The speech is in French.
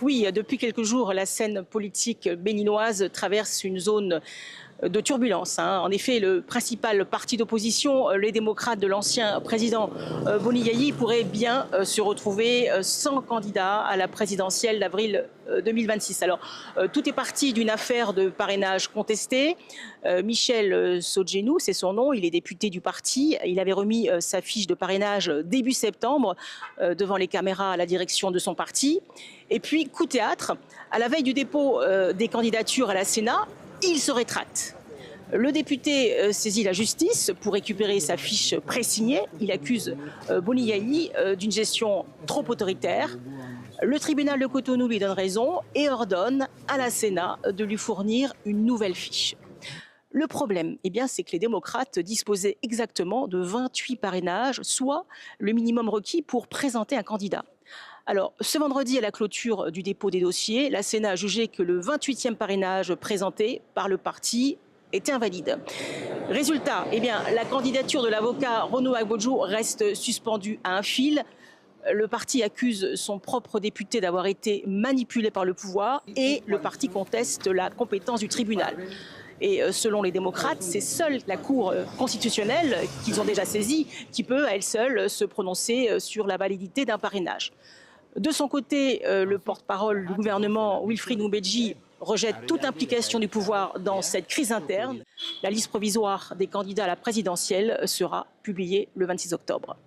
Oui, depuis quelques jours, la scène politique béninoise traverse une zone de turbulence. En effet, le principal parti d'opposition, les démocrates de l'ancien président Boni Yayi, pourrait bien se retrouver sans candidat à la présidentielle d'avril 2026. Alors, tout est parti d'une affaire de parrainage contestée. Michel Sodjenou, c'est son nom, il est député du parti. Il avait remis sa fiche de parrainage début septembre devant les caméras à la direction de son parti. Et puis, coup de théâtre, à la veille du dépôt des candidatures à la Sénat, il se rétracte. Le député saisit la justice pour récupérer sa fiche présignée. Il accuse Boni Yayi d'une gestion trop autoritaire. Le tribunal de Cotonou lui donne raison et ordonne à la Sénat de lui fournir une nouvelle fiche. Le problème, c'est que les démocrates disposaient exactement de 28 parrainages, soit le minimum requis pour présenter un candidat. Alors, ce vendredi, à la clôture du dépôt des dossiers, la Sénat a jugé que le 28e parrainage présenté par le parti était invalide. Résultat, la candidature de l'avocat Renaud Agbodjo reste suspendue à un fil. Le parti accuse son propre député d'avoir été manipulé par le pouvoir et le parti conteste la compétence du tribunal. Et selon les démocrates, c'est seule la Cour constitutionnelle, qu'ils ont déjà saisie, qui peut à elle seule se prononcer sur la validité d'un parrainage. De son côté, le porte-parole du gouvernement, Wilfried Ngoumbedji, rejette toute implication du pouvoir dans cette crise interne. La liste provisoire des candidats à la présidentielle sera publiée le 26 octobre.